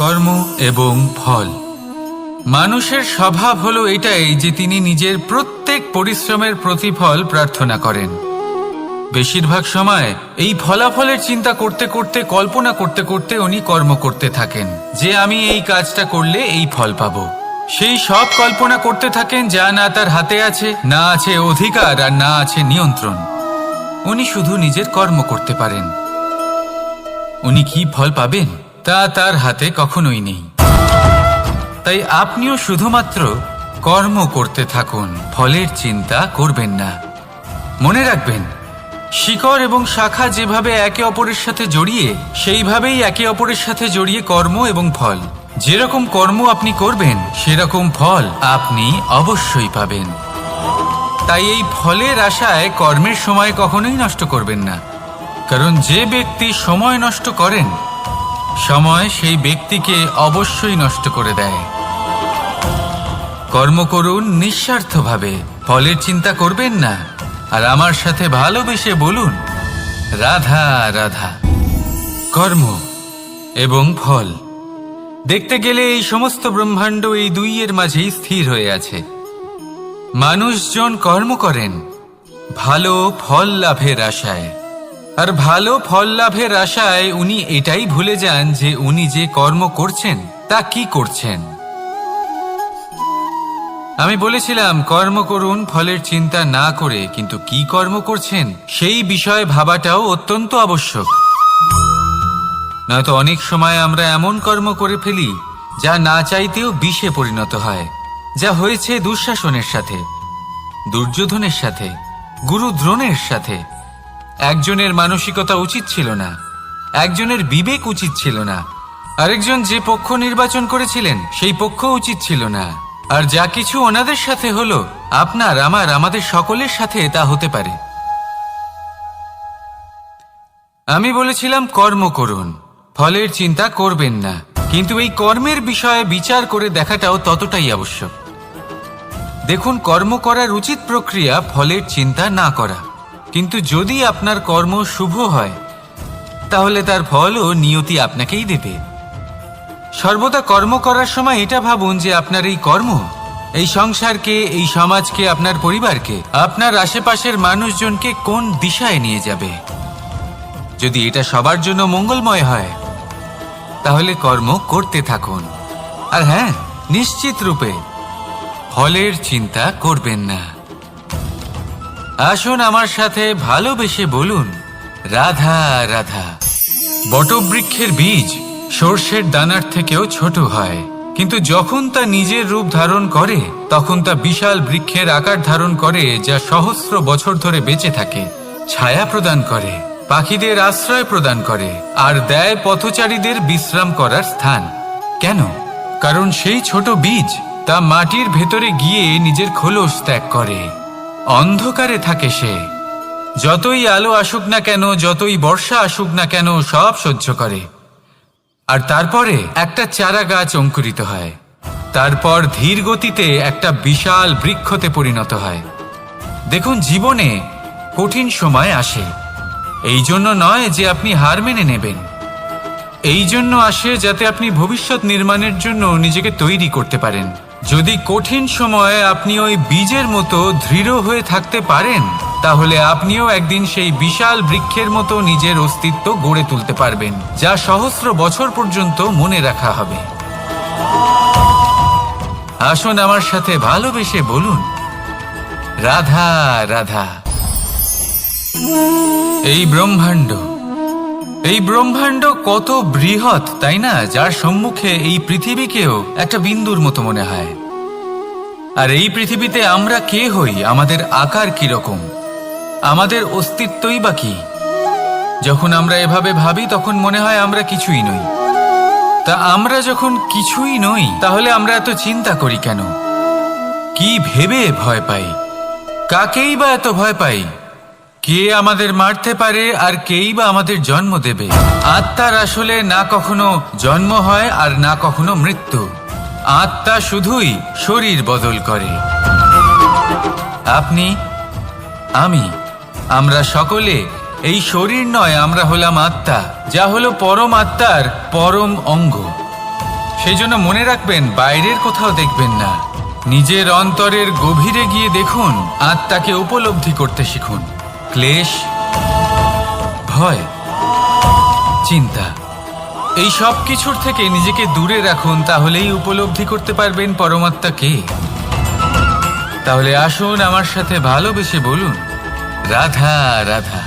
কর্ম এবং ফল। মানুষের স্বভাব হলো এটাই যে তিনি নিজের প্রত্যেক পরিশ্রমের প্রতিফল প্রার্থনা করেন। বেশিরভাগ সময় এই ফলাফলের চিন্তা করতে করতে, কল্পনা করতে করতে উনি কর্ম করতে থাকেন যে আমি এই কাজটা করলে এই ফল পাবো। সেই সব কল্পনা করতে থাকেন যা না তার হাতে আছে, না আছে অধিকার আর না আছে নিয়ন্ত্রণ। উনি শুধু নিজের কর্ম করতে পারেন। উনি কি ফল পাবেন তা তার হাতে কখনোই নেই। তাই আপনিও শুধুমাত্র কর্ম করতে থাকুন, ফলের চিন্তা করবেন না। মনে রাখবেন, শিকড় এবং শাখা যেভাবে একে অপরের সাথে জড়িয়ে, সেইভাবেই একে অপরের সাথে জড়িয়ে কর্ম এবং ফল। যেরকম কর্ম আপনি করবেন সেরকম ফল আপনি অবশ্যই পাবেন। তাই এই ফলের আশায় কর্মের সময় কখনোই নষ্ট করবেন না, কারণ যে ব্যক্তি সময় নষ্ট করেন, সময় সেই ব্যক্তিকে অবশ্যই নষ্ট করে দেয়। কর্ম করুন নিঃস্বার্থভাবে, ফলের চিন্তা করবেন না, আর আমার সাথে ভালোবেসে বলুন রাধা রাধা। কর্ম এবং ফল। দেখতে গেলে এই সমস্ত ব্রহ্মাণ্ড এই দুইয়ের মাঝেই স্থির হয়ে আছে। মানুষজন কর্ম করেন ভালো ফল লাভের আশায়, আর ভালো ফল লাভের আশায় উনি এটাই ভুলে যান যে উনি যে কর্ম করছেন তা কি করছেন। আমি বলেছিলাম কর্ম করুন ফলের চিন্তা না করে, কিন্তু কি কর্ম করছেন সেই বিষয়ে ভাবাটাও অত্যন্ত আবশ্যক। নয়তো অনেক সময় আমরা এমন কর্ম করে ফেলি যা না চাইতেও বিষে পরিণত হয়, যা হয়েছে দুঃশাসনের সাথে, দুর্যোধনের সাথে, গুরু দ্রোণের সাথে। একজনের মানসিকতা উচিত ছিল না, একজনের বিবেক উচিত ছিল না, আরেকজন যে পক্ষ নির্বাচন করেছিলেন সেই পক্ষ উচিত ছিল না। আর যা কিছু ওনাদের সাথে হলো, আপনার, আমার, আমাদের সকলের সাথে তা হতে পারে। আমি বলেছিলাম কর্ম করুন, ফলের চিন্তা করবেন না, কিন্তু এই কর্মের বিষয়ে বিচার করে দেখাটাও ততটাই আবশ্যক। দেখুন, কর্ম করার উচিত প্রক্রিয়া ফলের চিন্তা না করা, কিন্তু যদি আপনার কর্ম শুভ হয় তাহলে তার ফলও নিয়তি আপনাকেই দেবে। সর্বদা কর্ম করার সময় এটা ভাবুন যে আপনার এই কর্ম এই সংসারকে, এই সমাজকে, আপনার পরিবারকে, আপনার আশেপাশের মানুষজনকে কোন দিশায় নিয়ে যাবে। যদি এটা সবার জন্য মঙ্গলময় হয় তাহলে কর্ম করতে থাকুন। আর হ্যাঁ, নিশ্চিত রূপে ফলের চিন্তা করবেন না। আসুন আমার সাথে ভালোবেসে বলুন রাধা রাধা। বটবৃক্ষের বীজ সর্ষের দানার থেকেও ছোট হয়, কিন্তু যখন তা নিজের রূপ ধারণ করে তখন তা বিশাল বৃক্ষের আকার ধারণ করে, যা সহস্র বছর ধরে বেঁচে থাকে, ছায়া প্রদান করে, পাখিদের আশ্রয় প্রদান করে, আর দেয় পথচারীদের বিশ্রাম করার স্থান। কেন? কারণ সেই ছোট বীজ তা মাটির ভেতরে গিয়ে নিজের খোলস ত্যাগ করে। অন্ধকারে থাকে সে, যতই আলো আসুক না কেন, যতই বর্ষা আসুক না কেন, সব সহ্য করে। আর তারপরে একটা চারা গাছ অঙ্কুরিত হয়, তারপর ধীর গতিতে একটা বিশাল বৃক্ষতে পরিণত হয়। দেখুন, জীবনে কঠিন সময় আসে, এই জন্য নয় যে আপনি হার মেনে নেবেন, এই জন্য আসে যাতে আপনি ভবিষ্যৎ নির্মাণের জন্য নিজেকে তৈরি করতে পারেন। যদি কঠিন সময়ে আপনি ওই বীজের মতো দৃঢ় হয়ে থাকতে পারেন, তাহলে আপনিও একদিন সেই বিশাল বৃক্ষের মতো নিজের অস্তিত্ব গড়ে তুলতে পারবেন, যা সহস্র বছর পর্যন্ত মনে রাখা হবে। আসুন আমার সাথে ভালোবেসে বলুন রাধা রাধা। এই ব্রহ্মাণ্ড কত বৃহৎ, তাই না? যার সম্মুখে এই পৃথিবীকেও একটা বিন্দুর মতো মনে হয়। আর এই পৃথিবীতে আমরা কে হই, আমাদের আকার কিরকম, আমাদের অস্তিত্বই বা কি? যখন আমরা এভাবে ভাবি তখন মনে হয় আমরা কিছুই নই। তা আমরা যখন কিছুই নই, তাহলে আমরা এত চিন্তা করি কেন? কি ভেবে ভয় পাই? কাকেই বা এত ভয় পাই? কে আমাদের মারতে পারে আর কেই বা আমাদের জন্ম দেবে? আত্মার আসলে না কখনো জন্ম হয় আর না কখনো মৃত্যু। আত্মা শুধুই শরীর বদল করে। আপনি, আমি, আমরা সকলে এই শরীর নয়, আমরা হলাম আত্মা, যা হলো পরম আত্মার পরম অঙ্গ। সেই জন্য মনে রাখবেন, বাইরের কোথাও দেখবেন না, নিজের অন্তরের গভীরে গিয়ে দেখুন, আত্মাকে উপলব্ধি করতে শিখুন। ক্লেশ, ভয়, চিন্তা, এই সব কিছুর থেকে নিজেকে দূরে রাখুন, তাহলেই উপলব্ধি করতে পারবেন পরমাত্মাকে। তাহলে আসুন আমার সাথে ভালোবেসে বলুন, রাধা রাধা।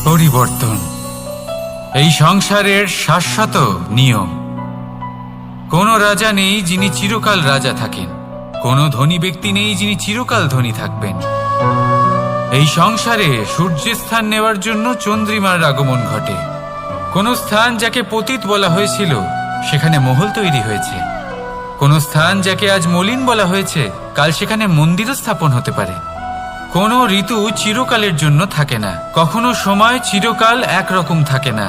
পরিবর্তন এই সংসারের শাশ্বত নিয়ম। কোনো রাজা নেই যিনি চিরকাল রাজা থাকেন, কোনো ধনী ব্যক্তি নেই যিনি চিরকাল ধনী থাকবেন। এই সংসারে সূর্যের স্থান নেওয়ার জন্য চন্দ্রিমার আগমন ঘটে। কোন স্থান যাকে পতিত বলা হয়েছিল সেখানে মহল তৈরি হয়েছে। কোন স্থান যাকে আজ মলিন বলা হয়েছে কাল সেখানে মন্দিরও স্থাপন হতে পারে। কোনো ঋতু চিরকালের জন্য থাকে না, কখনো সময় চিরকাল একরকম থাকে না।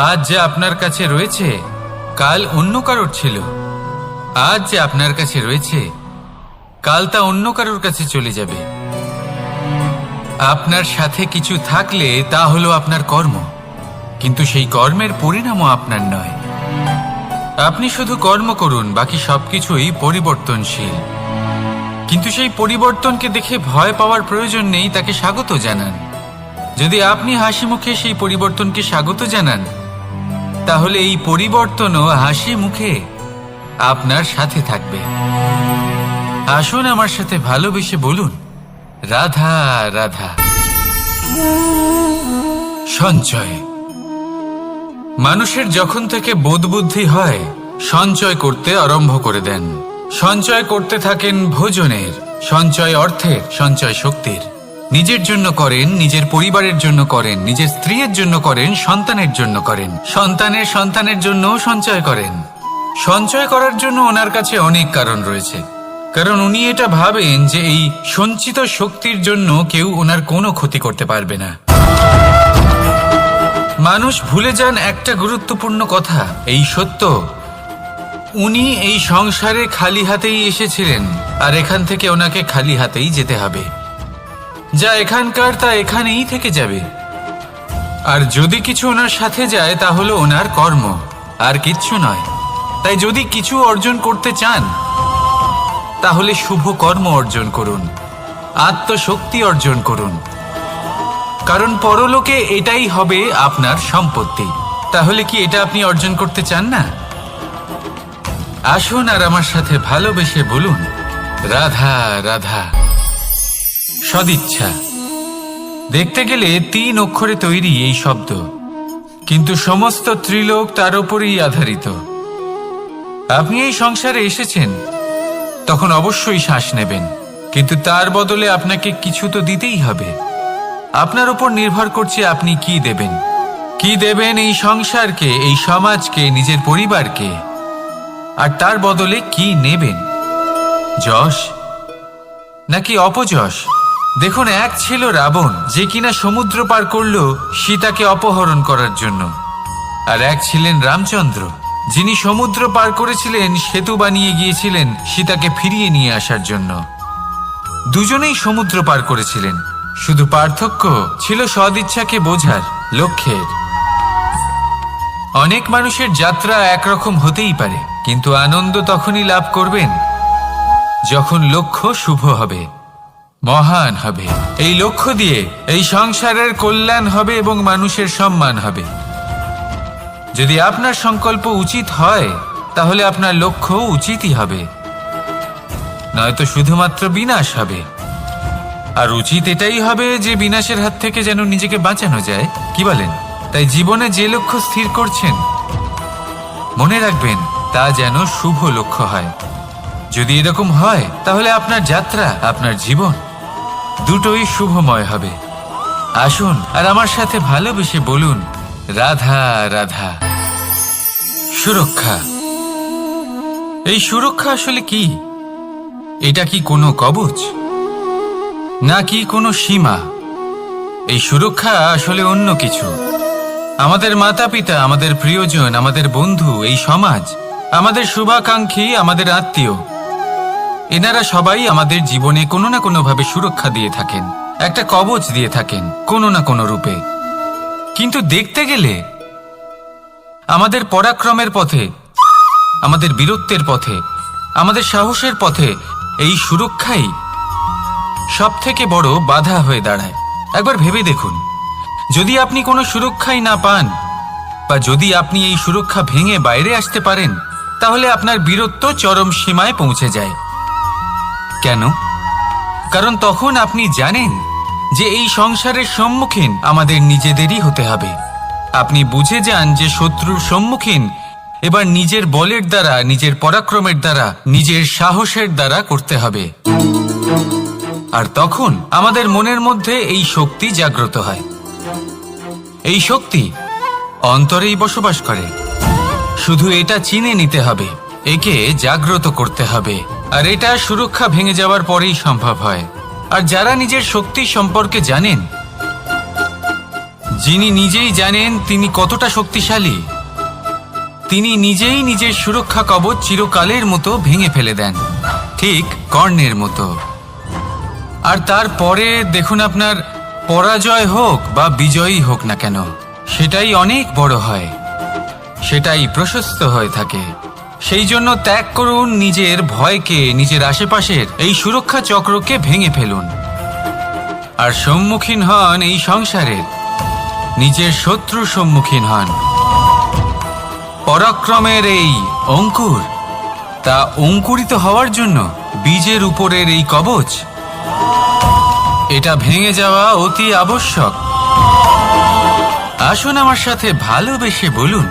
আজ যে আপনার কাছে রয়েছে কাল অন্য কারোর ছিল, আজ যে আপনার কাছে রয়েছে কাল তা অন্য কারোর কাছে চলে যাবে। আপনার সাথে কিছু থাকলে তা হলো আপনার কর্ম, কিন্তু সেই কর্মের পরিণামও আপনার নয়। আপনি শুধু কর্ম করুন, বাকি সবকিছুই পরিবর্তনশীল। কিন্তু সেই পরিবর্তনকে দেখে ভয় পাওয়ার প্রয়োজন নেই, তাকে স্বাগত জানান। যদি আপনি হাসি মুখে সেই পরিবর্তনকে স্বাগত জানান, তাহলে এই পরিবর্তনও হাসি মুখে আপনার সাথে থাকবে। আসুন আমার সাথে ভালোবেসে বলুন, রাধা রাধা। সঞ্চয়। মানুষের যখন থেকে বোধবুদ্ধি হয় সঞ্চয় করতে আরম্ভ করে দেন। সঞ্চয় করতে থাকেন ভোজনের, সঞ্চয় অর্থের, সঞ্চয় শক্তির। নিজের জন্য করেন, নিজের পরিবারের জন্য করেন, নিজের স্ত্রীর জন্য করেন, সন্তানের জন্য করেন, সন্তানের জন্য সঞ্চয় করেন। সঞ্চয় করার জন্য ওনার কাছে অনেক কারণ রয়েছে, কারণ উনি এটা ভাবেন যে এই সঞ্চিত শক্তির জন্য কেউ ওনার কোনো ক্ষতি করতে পারবে না। মানুষ ভুলে যান একটা গুরুত্বপূর্ণ কথা, এই সত্য, উনি এই সংসারে খালি হাতেই এসেছিলেন, আর এখান থেকে ওনাকে খালি হাতেই যেতে হবে। যা এখানকার তা এখানেই থেকে যাবে। আর যদি কিছু ওনার সাথে যায় তা হলো ওনার কর্ম, আর কিচ্ছু নয়। তাই যদি কিছু অর্জন করতে চান তাহলে শুভ কর্ম অর্জন করুন, আত্মশক্তি অর্জন করুন, কারণ পরলোকে এটাই হবে আপনার সম্পত্তি। তাহলে কি এটা আপনি অর্জন করতে চান না? আসুন আর আমার সাথে ভালোবেসে বলুন, রাধা রাধা। সদিচ্ছা। দেখতে গেলে 3 অক্ষরে তৈরি এই শব্দ, কিন্তু সমস্ত ত্রিলোক তার উপরই আধারিত। আপনি এই সংসারে এসেছেন, তখন অবশ্যই শ্বাস নেবেন, কিন্তু তার বদলে আপনাকে কিছু তো দিতেই হবে। আপনার উপর নির্ভর করছে আপনি কি দেবেন। কি দেবেন এই সংসারকে, এই সমাজকে, নিজের পরিবারকে, আর তার বদলে কি নেবেন? যশ নাকি অপযশ? দেখুন, এক ছিল রাবণ, যে কিনা সমুদ্র পার করলো সীতাকে অপহরণ করার জন্য, আর এক ছিলেন রামচন্দ্র, যিনি সমুদ্র পার করেছিলেন, সেতু বানিয়ে গিয়েছিলেন সীতাকে ফিরিয়ে নিয়ে আসার জন্য। দুজনেই সমুদ্র পার করেছিলেন, শুধু পার্থক্য ছিল সদিচ্ছাকে বোঝার, লক্ষ্যের। অনেক মানুষের যাত্রা একরকম হতেই পারে, কিন্তু আনন্দ তখনই লাভ করবেন যখন লক্ষ্য শুভ হবে, মহান হবে। এই লক্ষ্য দিয়ে এই সংসারের কল্যাণ হবে এবং মানুষের সম্মান হবে। যদি আপনার সংকল্প উচিত হয় তাহলে আপনার লক্ষ্য উচিতই হবে, নয়তো শুধুমাত্র বিনাশ হবে। আর উচিত এটাই হবে যে বিনাশের হাত থেকে যেন নিজেকে বাঁচানো যায়, কি বলেন? তাই জীবনে যে লক্ষ্য স্থির করছেন মনে রাখবেন তা যেন শুভ লক্ষ্য হয়। যদি এরকম হয় তাহলে আপনার যাত্রা, আপনার জীবন দুটোই শুভময় হবে। আসুন আর আমার সাথে ভালোবেসে বলুন, রাধা রাধা। সুরক্ষা। এই সুরক্ষা আসলে কি? এটা কি কোনো কবচ নাকি কোনো সীমা? এই সুরক্ষা আসলে অন্য কিছু। আমাদের মাতা পিতা, আমাদের প্রিয়জন, আমাদের বন্ধু, এই সমাজ, আমাদের শুভাকাঙ্ক্ষী, আমাদের আত্মীয়, এনারা সবাই আমাদের জীবনে কোনো না কোনোভাবে সুরক্ষা দিয়ে থাকেন, একটা কবচ দিয়ে থাকেন কোনো না কোনো রূপে। কিন্তু দেখতে গেলে আমাদের পরাক্রমের পথে আমাদের বীরত্বের পথে, আমাদের সাহসের পথে এই সুরক্ষাই সব থেকে বড় বাধা হয়ে দাঁড়ায়। একবার ভেবে দেখুন, যদি আপনি কোনো সুরক্ষাই না পান, বা যদি আপনি এই সুরক্ষা ভেঙে বাইরে আসতে পারেন, তাহলে আপনার বীরত্ব চরম সীমায় পৌঁছে যায়। কেন? কারণ তখন আপনি জানেন যে এই সংসারের সম্মুখীন আমাদের নিজেদেরই হতে হবে। আপনি বুঝে যান যে শত্রুর সম্মুখীন এবার নিজের বলের দ্বারা, নিজের পরাক্রমের দ্বারা, নিজের সাহসের দ্বারা করতে হবে। আর তখন আমাদের মনের মধ্যে এই শক্তি জাগ্রত হয়। এই শক্তি অন্তরেই বসবাস করে। শুধু এটা চিনে নিতে হবে, একে জাগ্রত করতে হবে। আর এটা সুরক্ষা ভেঙে যাওয়ার পরেই সম্ভব হয়। আর যারা নিজের শক্তি সম্পর্কে জানেন, যিনি নিজেই জানেন তিনি কতটা শক্তিশালী, তিনি নিজেই নিজের সুরক্ষা কবচ চিরকালের মতো ভেঙে ফেলে দেন, ঠিক কর্ণের মতো। আর তারপরে দেখুন, আপনার পরাজয় হোক বা বিজয়ী হোক না কেন, সেটাই অনেক বড় হয়, সেটাই প্রশস্ত হয়ে থাকে। সেই জন্য ত্যাগ করুন নিজের ভয়কে, নিজের আশেপাশের এই সুরক্ষা চক্রকে ভেঙে ফেলুন। আর সম্মুখীন হন এই সংসারের নিজের শত্রুর সম্মুখীন হন। পরাক্রমের এই অঙ্কুর, তা অঙ্কুরিত হওয়ার জন্য বীজের উপরের এই কবচ, এটা ভেঙে যাওয়া অতি আবশ্যক। আসুন আমার সাথে ভালোবেসে বলুন,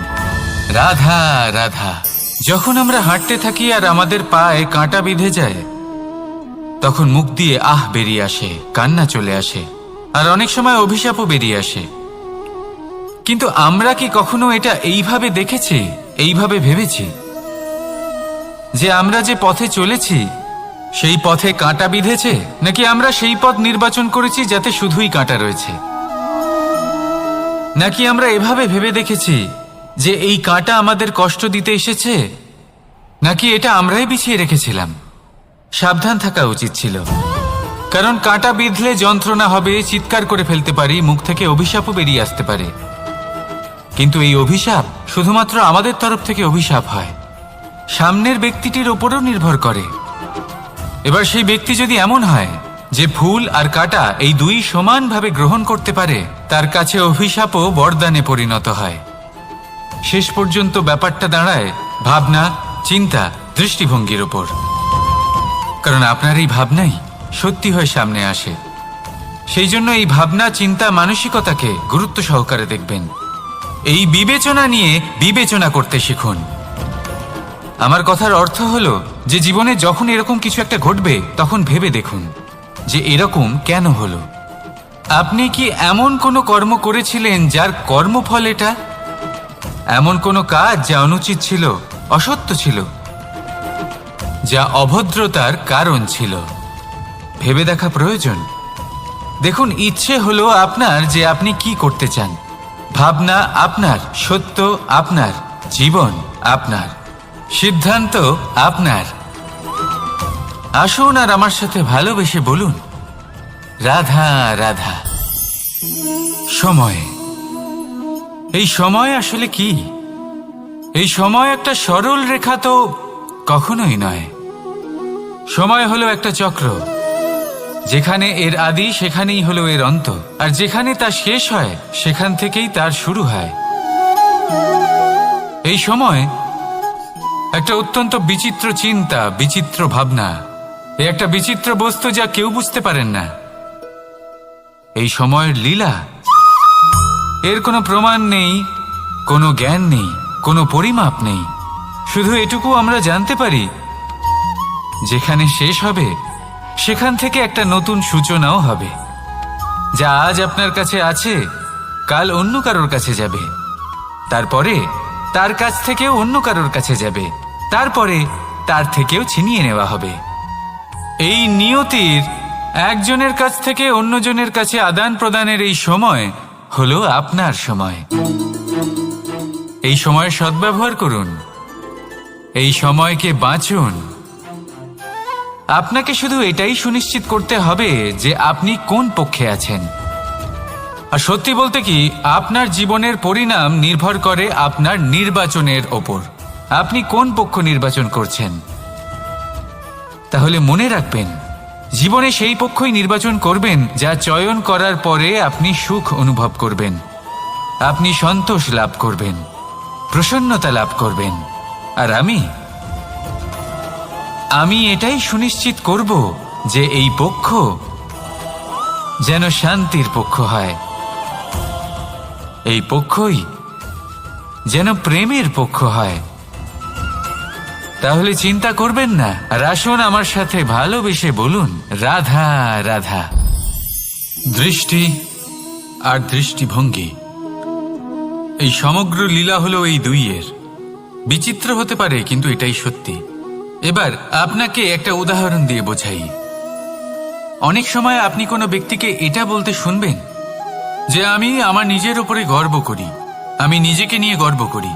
রাধা রাধা। যখন আমরা হাঁটতে থাকি আর আমাদের পায়ে কাঁটা বিঁধে যায়, তখন মুখ দিয়ে আহ বেরিয়ে আসে, কান্না চলে আসে, আর অনেক সময় অভিশাপও বেরিয়ে আসে। কিন্তু আমরা কি কখনো এটা এইভাবে দেখেছি, এইভাবে ভেবেছি যে আমরা যে পথে চলেছি সেই পথে কাঁটা বিঁধেছে, নাকি আমরা সেই পথ নির্বাচন করেছি যাতে শুধুই কাঁটা রয়েছে? নাকি আমরা এভাবে ভেবে দেখেছি যে এই কাঁটা আমাদের কষ্ট দিতে এসেছে, নাকি এটা আমরাই বিছিয়ে রেখেছিলাম? সাবধান থাকা উচিত ছিল, কারণ কাঁটা বিঁধলে যন্ত্রণা হবে, চিৎকার করে ফেলতে পারি, মুখ থেকে অভিশাপও বেরিয়ে আসতে পারে। কিন্তু এই অভিশাপ শুধুমাত্র আমাদের তরফ থেকে অভিশাপ হয়, সামনের ব্যক্তিটির ওপরও নির্ভর করে। এবার সেই ব্যক্তি যদি এমন হয় যে ফুল আর কাঁটা এই দুই সমানভাবে গ্রহণ করতে পারে, তার কাছে অভিশাপও বরদানে পরিণত হয়। শেষ পর্যন্ত ব্যাপারটা দাঁড়ায় ভাবনা, চিন্তা, দৃষ্টিভঙ্গির ওপর। কারণ আপনার এই ভাবনাই সত্যি হয়ে সামনে আসে। সেই জন্য এই ভাবনা, চিন্তা, মানসিকতাকে গুরুত্ব সহকারে দেখবেন। এই বিবেচনা নিয়ে বিবেচনা করতে শিখুন। আমার কথার অর্থ হলো যে জীবনে যখন এরকম কিছু একটা ঘটবে, তখন ভেবে দেখুন যে এরকম কেন হলো। আপনি কি এমন কোনো কর্ম করেছিলেন যার কর্মফল এটা? এমন কোনো কাজ যা অনুচিত ছিল, অসত্য ছিল, যা অভদ্রতার কারণ ছিল? ভেবে দেখা প্রয়োজন। দেখুন, ইচ্ছে হলো আপনার যে আপনি কি করতে চান, ভাবনা আপনার, সত্য আপনার, জীবন আপনার, সিদ্ধান্ত আপনার। আসুন আর আমার সাথে ভালোবেসে বলুন, রাধা রাধা। সময়, এই সময় আসলে কি? এই সময় একটা সরল রেখা তো কখনোই নয়। সময় হলো একটা চক্র, যেখানে এর আদি সেখানেই হলো এর অন্ত, আর যেখানে তা শেষ হয় সেখান থেকেই তার শুরু হয়। এই সময় একটা অত্যন্ত বিচিত্র চিন্তা, বিচিত্র ভাবনা, একটা বিচিত্র বস্তু যা কেউ বুঝতে পারেন না। এই সময়ের লীলা, এর কোনো প্রমাণ নেই, কোনো জ্ঞান নেই, কোনো পরিমাপ নেই। শুধু এটুকু আমরা জানতে পারি, যেখানে শেষ হবে সেখান থেকে একটা নতুন সূচনাও হবে। যা আজ আপনার কাছে আছে, কাল অন্য কারোর কাছে যাবে, তারপরে তার কাছ থেকেও অন্য কারোর কাছে যাবে, তারপরে তার থেকেও ছিনিয়ে নেওয়া হবে। এই নিয়তির একজনের কাছ থেকে অন্যজনের কাছে আদান প্রদানের এই সময় হলো আপনার সময়। এই সময়ের সদ্ব্যবহার করুন, এই সময়কে বাঁচুন। আপনাকে শুধু এটাই সুনিশ্চিত করতে হবে যে আপনি কোন পক্ষে আছেন। আর সত্যি বলতে কি, আপনার জীবনের পরিণাম নির্ভর করে আপনার নির্বাচনের ওপর। আপনি কোন পক্ষ নির্বাচন করছেন। তাহলে মনে রাখবেন, জীবনে সেই পক্ষই নির্বাচন করবেন যা চয়ন করার পরে আপনি সুখ অনুভব করবেন, আপনি সন্তোষ লাভ করবেন, প্রসন্নতা লাভ করবেন। আর আমি এটাই সুনিশ্চিত করব যে এই পক্ষ যেন শান্তির পক্ষ হয়, এই পক্ষই যেন প্রেমের পক্ষ হয়। তাহলে চিন্তা করবেন না, আর আসুন আমার সাথে ভালোবেসে বলুন, রাধা রাধা। দৃষ্টি আর দৃষ্টিভঙ্গি, এই সমগ্র লীলা হলো এই দুইয়ের। বিচিত্র হতে পারে, কিন্তু এটাই সত্যি। এবার আপনাকে একটা উদাহরণ দিয়ে বোঝাই। অনেক সময় আপনি কোনো ব্যক্তিকে এটা বলতে শুনবেন যে আমি আমার নিজের উপরে গর্ব করি, আমি নিজেকে নিয়ে গর্ব করি,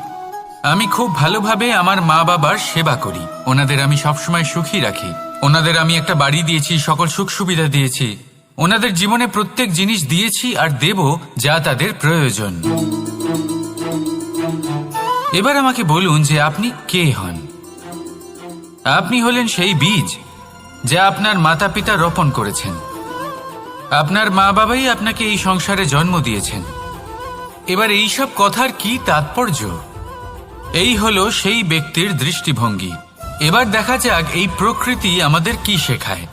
আমি খুব ভালোভাবে আমার মা বাবার সেবা করি, ওনাদের আমি সবসময় সুখী রাখি, ওনাদের আমি একটা বাড়ি দিয়েছি, সকল সুখ সুবিধা দিয়েছি, ওনাদের জীবনে প্রত্যেক জিনিস দিয়েছি আর দেব যা তাদের প্রয়োজন। এবার আমাকে বলুন যে আপনি কে হন। আপনি হলেন সেই বীজ যা আপনার মাতা পিতা রোপণ করেছেন। আপনার মা বাবাই আপনাকে এই সংসারে জন্ম দিয়েছেন। এবার এইসব কথার কি তাৎপর্য? এই হলো সেই ব্যক্তির দৃষ্টিভঙ্গি। এবার দেখা যাক এই প্রকৃতি আমাদের কি শেখায়।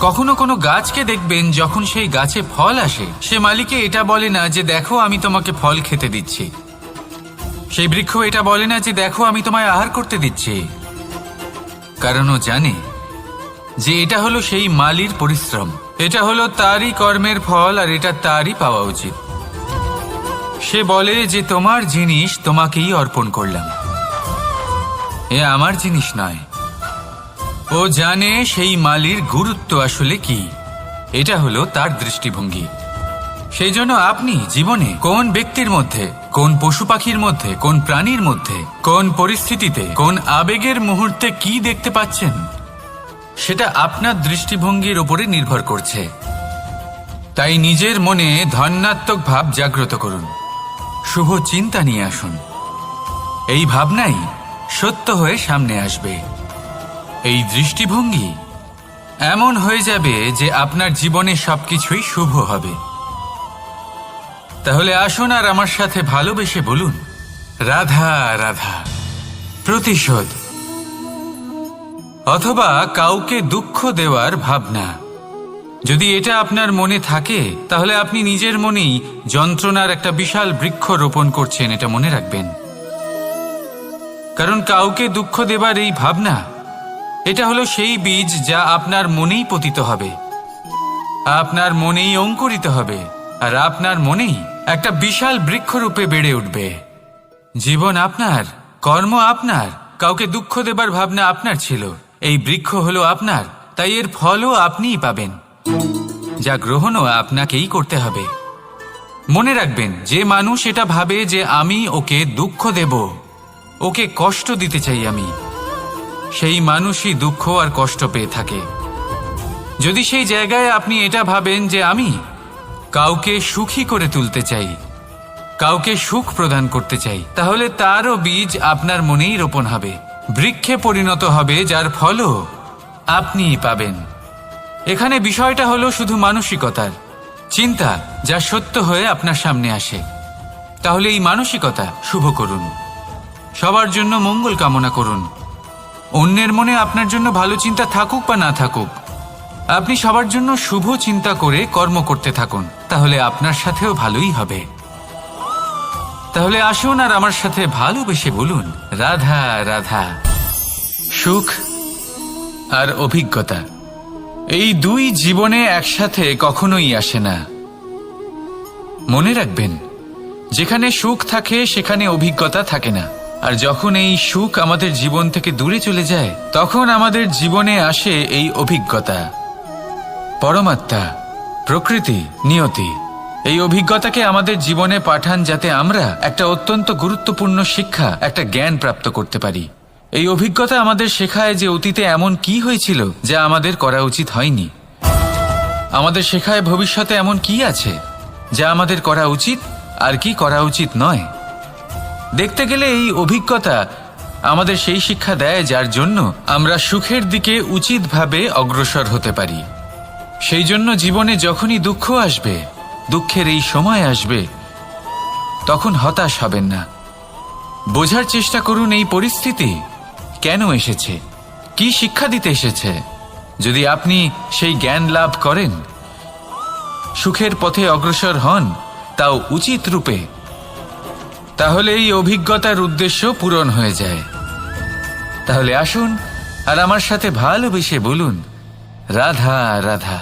কখনো কোনো গাছকে দেখবেন, যখন সেই গাছে ফল আসে, সে মালিকে এটা বলে না যে দেখো আমি তোমাকে ফল খেতে দিচ্ছি। সেই বৃক্ষ এটা বলে না যে দেখো আমি তোমায় আহার করতে দিচ্ছি, কারণ ও জানে যে এটা হলো সেই মালির পরিশ্রম, এটা হলো তারই কর্মের ফল, আর এটা তারই পাওয়া উচিত। সে বলে যে তোমার জিনিস তোমাকেই অর্পণ করলাম, এ আমার জিনিস নয়। ও জানে সেই মালির গুরুত্ব আসলে কি, এটা হলো তার দৃষ্টিভঙ্গি। সেই জন্য আপনি জীবনে কোন ব্যক্তির মধ্যে, কোন পশু পাখির মধ্যে, কোন প্রাণীর মধ্যে, কোন পরিস্থিতিতে, কোন আবেগের মুহূর্তে কি দেখতে পাচ্ছেন, সেটা আপনার দৃষ্টিভঙ্গির উপরে নির্ভর করছে। তাই নিজের মনে ধনাত্মক ভাব জাগ্রত করুন, শুভ চিন্তা নিয়ে আসুন। এই ভাবনাই সত্য হয়ে সামনে আসবে। এই দৃষ্টিভঙ্গি এমন হয়ে যাবে যে আপনার জীবনে সবকিছুই শুভ হবে। তাহলে আসুন আর আমার সাথে ভালোবেসে বলুন, রাধা রাধা। প্রতিশোধ অথবা কাউকে দুঃখ দেওয়ার ভাবনা, যদি এটা আপনার মনে থাকে, তাহলে আপনি নিজের মনেই যন্ত্রণার একটা বিশাল বৃক্ষ রোপণ করছেন, এটা মনে রাখবেন। কারণ কাউকে দুঃখ দেবার এই ভাবনা, এটা হলো সেই বীজ যা আপনার মনেই পতিত হবে, আপনার মনেই অঙ্কুরিত হবে, আর আপনার মনেই একটা বিশাল বৃক্ষরূপে বেড়ে উঠবে। জীবন আপনার, কর্ম আপনার, কাউকে দুঃখ দেবার ভাবনা আপনার ছিল, এই বৃক্ষ হলো আপনার, তাই এর ফলও আপনিই পাবেন, যা গ্রহণও আপনাকেই করতে হবে। মনে রাখবেন, যে মানুষ এটা ভাবে যে আমি ওকে দুঃখ দেব, ওকে কষ্ট দিতে চাই আমি, সেই মানুষই দুঃখ আর কষ্ট পেয়ে থাকে। যদি সেই জায়গায় আপনি এটা ভাবেন যে আমি কাউকে সুখী করে তুলতে চাই, কাউকে সুখ প্রদান করতে চাই, তাহলে তারও বীজ আপনার মনেই রোপণ হবে, বৃক্ষে পরিণত হবে, যার ফলও আপনিই পাবেন। এখানে বিষয়টা হলো শুধু মানসিকতার চিন্তা, যা সত্য হয়ে আপনার সামনে আসে। তাহলে এই মানসিকতা শুভ করুন, সবার জন্য মঙ্গল কামনা করুন। অন্যের মনে আপনার জন্য ভালো চিন্তা থাকুক বা না থাকুক, আপনি সবার জন্য শুভ চিন্তা করে কর্ম করতে থাকুন, তাহলে আপনার সাথেও ভালোই হবে। তাহলে আসুন আর আমার সাথে ভালোবেসে বলুন, রাধা রাধা। সুখ আর অভিজ্ঞতা, এই দুই জীবনে একসাথে কখনোই আসে না। মনে রাখবেন, যেখানে সুখ থাকে সেখানে অভিজ্ঞতা থাকে না, আর যখন এই সুখ আমাদের জীবন থেকে দূরে চলে যায়, তখন আমাদের জীবনে আসে এই অভিজ্ঞতা। পরমাত্মা, প্রকৃতি, নিয়তি এই অভিজ্ঞতাকে আমাদের জীবনে পাঠান, যাতে আমরা একটা অত্যন্ত গুরুত্বপূর্ণ শিক্ষা, একটা জ্ঞান প্রাপ্ত করতে পারি। এই অভিজ্ঞতা আমাদের শেখায় যে অতীতে এমন কি হয়েছিল যা আমাদের করা উচিত হয়নি। আমাদের শেখায় ভবিষ্যতে এমন কি আছে যা আমাদের করা উচিত আর কি করা উচিত নয়। দেখতে গেলে এই অভিজ্ঞতা আমাদের সেই শিক্ষা দেয় যার জন্য আমরা সুখের দিকে উচিতভাবে অগ্রসর হতে পারি। সেই জন্য জীবনে যখনই দুঃখ আসবে, দুঃখের এই সময় আসবে, তখন হতাশ হবেন না। বোঝার চেষ্টা করুন এই পরিস্থিতি কেন এসেছে, কি শিক্ষা দিতে এসেছে। যদি আপনি সেই জ্ঞান লাভ করেন, সুখের পথে অগ্রসর হন, তাও উচিত রূপে, তাহলে এই অভিজ্ঞতার উদ্দেশ্য পূরণ হয়ে যায়। তাহলে আসুন আর আমার সাথে ভালোবেসে বলুন, রাধা রাধা।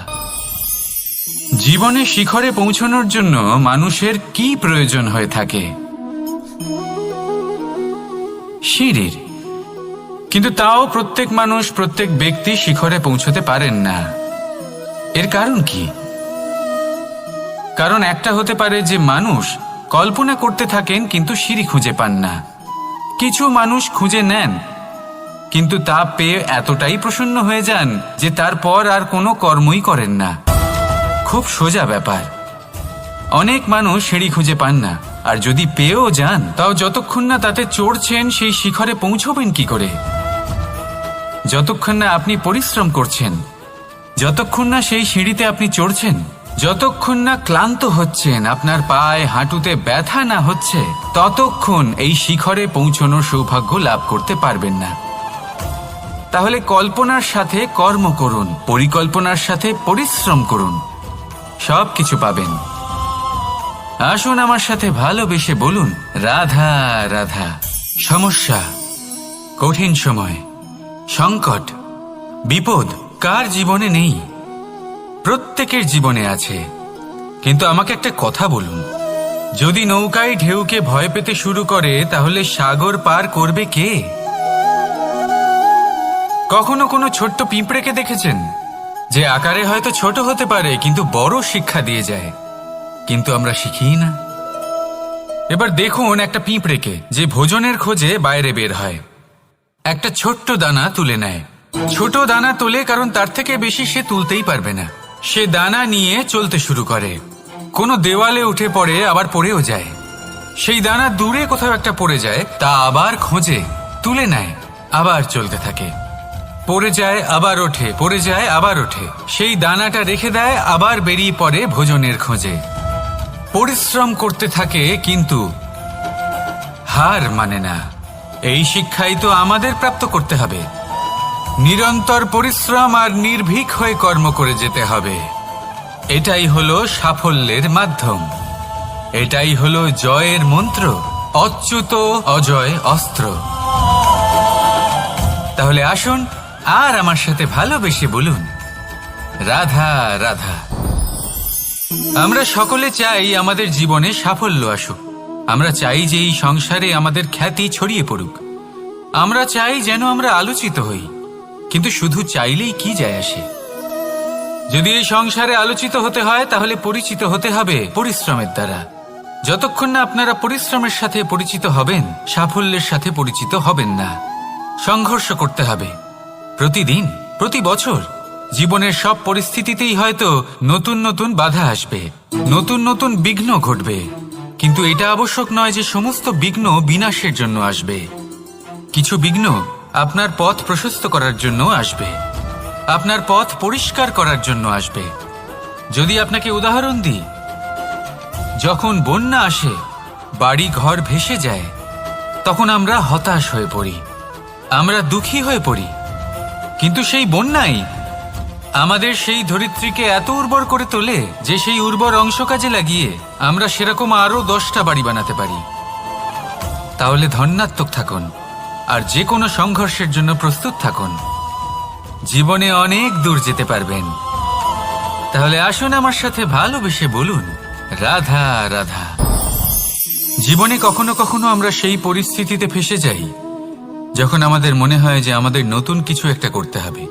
জীবনে শিখরে পৌঁছানোর জন্য মানুষের কি প্রয়োজন হয়ে থাকে? সিঁড়ির। কিন্তু তাও প্রত্যেক মানুষ, প্রত্যেক ব্যক্তি শিখরে পৌঁছতে পারেন না। এর কারণ কি? কারণ একটা হতে পারে যে মানুষ কল্পনা করতে থাকেন কিন্তু সিঁড়ি খুঁজে পান না। কিছু মানুষ খুঁজে নেন কিন্তু তা পেয়ে এতটাই প্রসন্ন হয়ে যান যে তারপর আর কোনো কর্মই করেন না। খুব সোজা ব্যাপার। অনেক মানুষ সিঁড়ি খুঁজে পান না, আর যদি পেয়েও যান তাও যতক্ষণ না তাতে চড়ছেন সেই শিখরে পৌঁছবেন কি করে? যতক্ষণ না আপনি পরিশ্রম করছেন, যতক্ষণ না সেই সিঁড়িতে আপনি চড়ছেন, যতক্ষণ না ক্লান্ত হচ্ছেন, আপনার পায়ে হাঁটুতে ব্যথা না হচ্ছে, ততক্ষণ এই শিখরে পৌঁছানোর সৌভাগ্য লাভ করতে পারবেন না। তাহলে কল্পনার সাথে কর্ম করুন, পরিকল্পনার সাথে পরিশ্রম করুন, সব কিছু পাবেন। আসুন আমার সাথে ভালোবেসে বলুন, রাধা রাধা। সমস্যা, কঠিন সময়, সংকট, বিপদ কার জীবনে নেই? প্রত্যেকের জীবনে আছে। কিন্তু আমাকে একটা কথা বলুন, যদি নৌকায় ঢেউকে ভয় পেতে শুরু করে তাহলে সাগর পার করবে কে? কখনো কোনো ছোট্ট পিঁপড়েকে দেখেছেন যে আকারে হয়তো ছোট হতে পারে কিন্তু বড় শিক্ষা দিয়ে যায়? কিন্তু আমরা শিখি না। এবার দেখুন একটা পিঁপড়েকে যে ভোজনের খোঁজে বাইরে বের হয়, একটা ছোট্ট দানা তুলে নেয়। ছোট দানা তোলে কারণ তার থেকে বেশি সে তুলতেই পারবে না। সে দানা নিয়ে চলতে শুরু করে, কোনো দেওয়ালে উঠে পড়ে, আবার পড়েও যায়। সেই দানা দূরে কোথাও একটা পড়ে যায়, তা আবার খোঁজে, তুলে নেয়, আবার চলতে থাকে। পড়ে যায় আবার ওঠে, পড়ে যায় আবার ওঠে। সেই দানাটা রেখে দেয়, আবার বেরিয়ে পড়ে ভোজনের খোঁজে। পরিশ্রম করতে থাকে কিন্তু হার মানে না। এই শিক্ষাই তো আমাদের প্রাপ্ত করতে হবে। নিরন্তর পরিশ্রম আর নির্ভীক হয়ে কর্ম করে যেতে হবে। এটাই হলো সাফল্যের মাধ্যম, এটাই হলো জয়ের মন্ত্র, অচ্যুত অজয় অস্ত্র। তাহলে আসুন আর আমার সাথে ভালোবেসে বলুন, রাধা রাধা। আমরা সকলে চাই আমাদের জীবনে সাফল্য আসুক। আমরা চাই যে এই সংসারে আমাদের খ্যাতি ছড়িয়ে পড়ুক। আমরা চাই যেন আমরা আলোচিত হই। কিন্তু শুধু চাইলেই কি যায় আসে? যদি এই সংসারে আলোচিত হতে হয় তাহলে পরিচিত হতে হবে পরিশ্রমের দ্বারা। যতক্ষণ না আপনারা পরিশ্রমের সাথে পরিচিত হবেন, সাফল্যের সাথে পরিচিত হবেন না। সংঘর্ষ করতে হবে প্রতিদিন, প্রতি বছর। জীবনের সব পরিস্থিতিতেই হয়তো নতুন নতুন বাধা আসবে, নতুন নতুন বিঘ্ন ঘটবে। কিন্তু এটা আবশ্যক নয় যে সমস্ত বিঘ্ন বিনাশের জন্য আসবে। কিছু বিঘ্ন আপনার পথ প্রশস্ত করার জন্য আসবে, আপনার পথ পরিষ্কার করার জন্য আসবে। যদি আপনাকে উদাহরণ দিই, যখন বন্যা আসে, বাড়ি ঘর ভেসে যায়, তখন আমরা হতাশ হয়ে পড়ি, আমরা দুঃখী হয়ে পড়ি। কিন্তু সেই বন্যাই আমাদের সেই ধরিত্রীকে এত উর্বর করে তোলে যে সেই উর্বর অংশ কাজে লাগিয়ে আমরা সেরকম আরো 10টা বাড়ি বানাতে পারি। তাহলে ধন্যাত্মক থাকুন আর যে কোনো সংঘর্ষের জন্য প্রস্তুত থাকুন। জীবনে অনেক দূর যেতে পারবেন। তাহলে আসুন আমার সাথে ভালোবেসে বলুন, রাধা রাধা। জীবনে কখনো কখনো আমরা সেই পরিস্থিতিতে ফেসে যাই যখন আমাদের মনে হয় যে আমাদের নতুন কিছু একটা করতে হবে,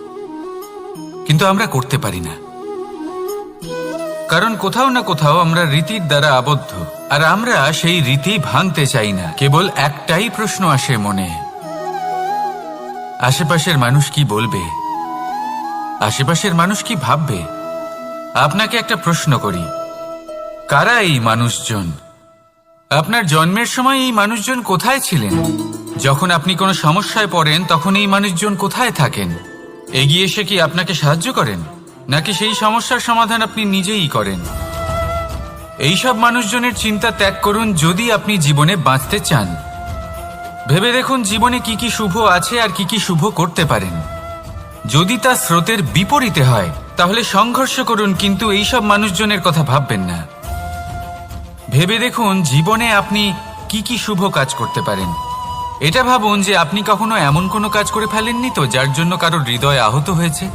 কিন্তু আমরা করতে পারি না। কারণ কোথাও না কোথাও আমরা রীতির দ্বারা আবদ্ধ, আর আমরা সেই রীতি ভাঙতে চাই না। কেবল একটাই প্রশ্ন আসে মনে, আশেপাশের মানুষ কি বলবে, আশেপাশের মানুষ কি ভাববে। আপনাকে একটা প্রশ্ন করি, কারা এই মানুষজন? আপনার জন্মের সময় এই মানুষজন কোথায় ছিলেন? যখন আপনি কোনো সমস্যায় পড়েন তখন এই মানুষজন কোথায় থাকেন? এগিয়ে এসে কি আপনাকে সাহায্য করেন, নাকি সেই সমস্যার সমাধান আপনি নিজেই করেন? এইসব মানুষজনের চিন্তা ত্যাগ করুন যদি আপনি জীবনে বাঁচতে চান। ভেবে দেখুন জীবনে কি কি শুভ আছে আর কি কি শুভ করতে পারেন। যদি তা স্রোতের বিপরীতে হয় তাহলে সংঘর্ষ করুন, কিন্তু এইসব মানুষজনের কথা ভাববেন না। ভেবে দেখুন জীবনে আপনি কি কি শুভ কাজ করতে পারেন। এটা ভাবুন যে আপনি কখনো এমন কোনো কাজ করে ফেলেননি তো যার জন্য কারোর হৃদয় আহত হয়েছে।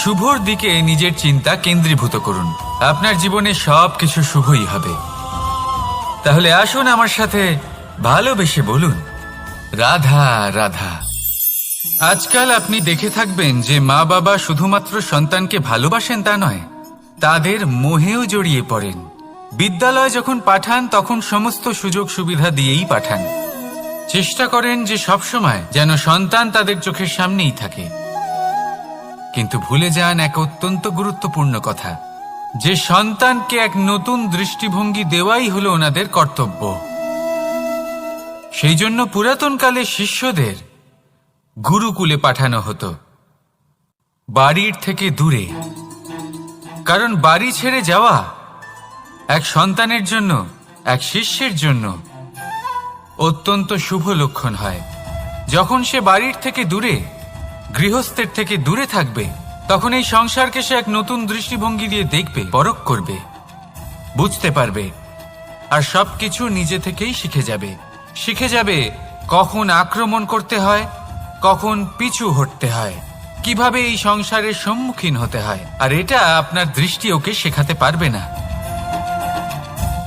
শুভর দিকে নিজের চিন্তা কেন্দ্রীভূত করুন, আপনার জীবনে সব কিছু শুভই হবে। তাহলে আসুন আমার সাথে ভালোবেসে বলুন, রাধা রাধা। আজকাল আপনি দেখে থাকবেন যে মা বাবা শুধুমাত্র সন্তানকে ভালোবাসেন তা নয়, তাদের মোহেও জড়িয়ে পড়েন। বিদ্যালয়ে যখন পাঠান তখন সমস্ত সুযোগ সুবিধা দিয়েই পাঠান। চেষ্টা করেন যে সবসময় যেন সন্তান তাদের চোখের সামনেই থাকে। কিন্তু ভুলে যান এক অত্যন্ত গুরুত্বপূর্ণ কথা, যে সন্তানকে এক নতুন দৃষ্টিভঙ্গি দেওয়াই হলো ওনাদের কর্তব্য। সেই জন্য পুরাতনকালে শিষ্যদের গুরুকুলে পাঠানো হতো, বাড়ির থেকে দূরে। কারণ বাড়ি ছেড়ে যাওয়া এক সন্তানের জন্য, এক শিষ্যের জন্য অত্যন্ত শুভ লক্ষণ হয়। যখন সে বাড়ির থেকে দূরে, গৃহস্থের থেকে দূরে থাকবে, তখন এই সংসারকে সে এক নতুন দৃষ্টিভঙ্গি দিয়ে দেখবে, পরখ করবে, বুঝতে পারবে, আর সবকিছু নিজে থেকেই শিখে যাবে কখন আক্রমণ করতে হয়, কখন পিছু হটতে হয়, কিভাবে এই সংসারের সম্মুখীন হতে হয়। আর এটা আপনার দৃষ্টি ওকে শেখাতে পারবে না,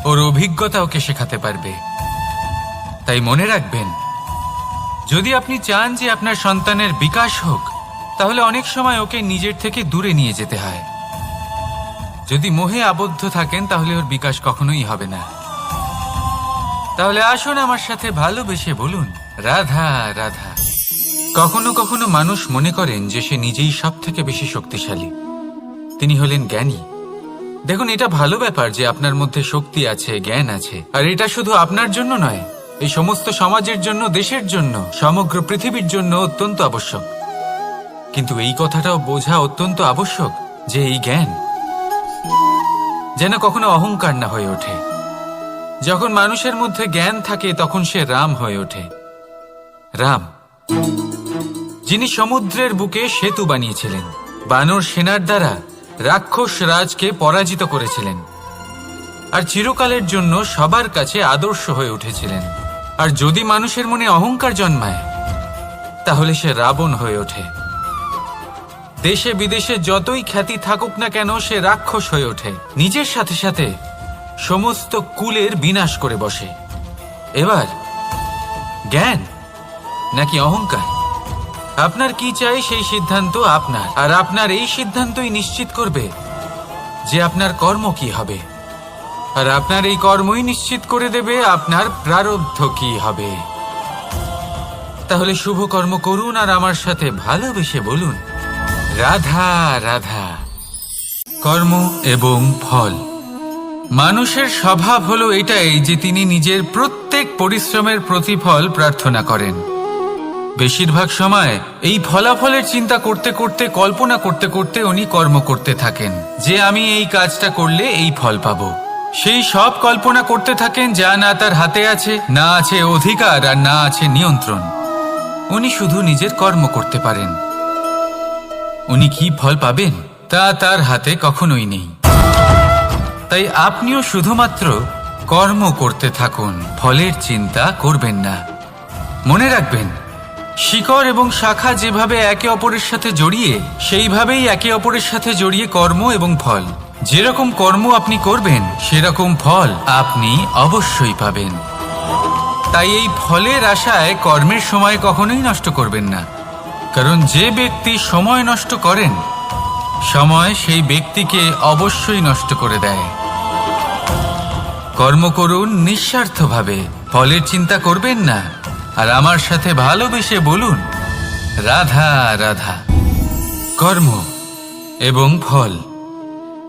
ওর অভিজ্ঞতা ওকে শেখাতে পারবে। তাই মনে রাখবেন, যদি আপনি চান যে আপনার সন্তানের বিকাশ হোক, তাহলে অনেক সময় ওকে নিজের থেকে দূরে নিয়ে যেতে হয়। যদি মোহে আবদ্ধ থাকেন তাহলে ওর বিকাশ কখনোই হবে না। তাহলে আসুন আমার সাথে ভালোবেসে বলুন, রাধা রাধা। কখনো কখনো মানুষ মনে করেন যে সে নিজেই সব থেকে বেশি শক্তিশালী, তিনি হলেন জ্ঞানী। দেখুন, এটা ভালো ব্যাপার যে আপনার মধ্যে শক্তি আছে, জ্ঞান আছে, আর এটা শুধু আপনার জন্য নয়, এই সমস্ত সমাজের জন্য, দেশের জন্য, সমগ্র পৃথিবীর জন্য অত্যন্ত আবশ্যক। কিন্তু এই কথাটাও বোঝা অত্যন্ত আবশ্যক যে এই জ্ঞান যেন কখনো অহংকার না হয়ে ওঠে। যখন মানুষের মধ্যে জ্ঞান থাকে তখন সে রাম হয়ে ওঠে। রাম, যিনি সমুদ্রের বুকে সেতু বানিয়েছিলেন, বানর সেনার দ্বারা রাক্ষস রাজকে পরাজিত করেছিলেন, আর চিরকালের জন্য সবার কাছে আদর্শ হয়ে উঠেছিলেন। আর যদি মানুষের মনে অহংকার জন্মায় তাহলে সে রাবণ হয়ে ওঠে। দেশে বিদেশে যতই খ্যাতি থাকুক না কেন, সে রাক্ষস হয়ে ওঠে, নিজের সাথে সাথে সমস্ত কুলের বিনাশ করে বসে। এবার জ্ঞান নাকি অহংকার, আপনার কি চাই সেই সিদ্ধান্ত আপনার, আর আপনার এই সিদ্ধান্তই নিশ্চিত করবে যে আপনার কর্ম কি হবে, আর আপনার এই কর্মই নিশ্চিত করে দেবে আপনার প্রারব্ধ কি হবে। তাহলে শুভ কর্ম করুন আর আমার সাথে ভালোবেসে বলুন, রাধা রাধা। কর্ম এবং ফল। মানুষের স্বভাব হলো এটাই যে তিনি নিজের প্রত্যেক পরিশ্রমের প্রতিফল প্রার্থনা করেন। বেশিরভাগ সময় এই ফলাফলের চিন্তা করতে করতে, কল্পনা করতে করতে উনি কর্ম করতে থাকেন, যে আমি এই কাজটা করলে এই ফল পাবো। সেই সব কল্পনা করতে থাকেন যা না তার হাতে আছে, না আছে অধিকার, আর না আছে নিয়ন্ত্রণ। উনি শুধু নিজের কর্ম করতে পারেন। উনি কি ফল পাবেন তা তার হাতে কখনোই নেই। তাই আপনিও শুধুমাত্র কর্ম করতে থাকুন, ফলের চিন্তা করবেন না। মনে রাখবেন, শিকড় এবং শাখা যেভাবে একে অপরের সাথে জড়িয়ে, সেইভাবেই একে অপরের সাথে জড়িয়ে কর্ম এবং ফল। যেরকম কর্ম আপনি করবেন সেরকম ফল আপনি অবশ্যই পাবেন। তাই এই ফলের আশায় কর্মের সময় কখনোই নষ্ট করবেন না, কারণ যে ব্যক্তি সময় নষ্ট করেন, সময় সেই ব্যক্তিকে অবশ্যই নষ্ট করে দেয়। কর্ম করুন নিঃস্বার্থভাবে, ফলের চিন্তা করবেন না, আর আমার সাথে ভালোবেসে বলুন, রাধা রাধা। কর্ম এবং ফল।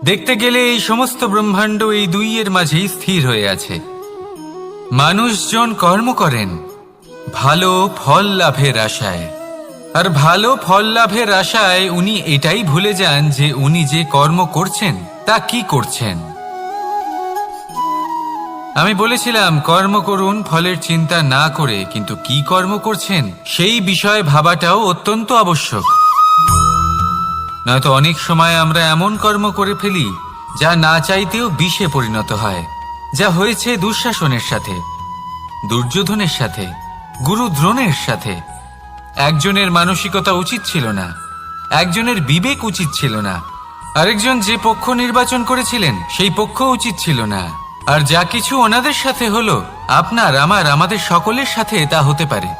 দেখতে গেলে এই সমস্ত ব্রহ্মাণ্ড এই দুইয়ের মাঝেই স্থির হয়ে আছে। মানুষজন কর্ম করেন ভালো ফল লাভের আশায়। আর ভালো ফল লাভের আশায় উনি এটাই ভুলে যান যে উনি যে কর্ম করছেন তা কি করছেন। আমি বলেছিলাম কর্ম করুন ফলের চিন্তা না করে, কিন্তু কি কর্ম করছেন সেই বিষয়ে ভাবাটাও অত্যন্ত আবশ্যক। নয়তো অনেক সময় আমরা এমন কর্ম করে ফেলি যা না চাইতেও বিষে পরিণত হয়, যা হয়েছে দুঃশাসনের সাথে, দুর্যোধনের সাথে, গুরু দ্রোণের সাথে। একজনের মানসিকতা উচিত ছিল না, একজনের বিবেক উচিত ছিল না, আরেকজন যে পক্ষ নির্বাচন করেছিলেন সেই পক্ষ উচিত ছিল না। আর যা কিছু ওনাদের সাথে হলো, আপনার আমাদের সকলের সাথে তা হতে পারে।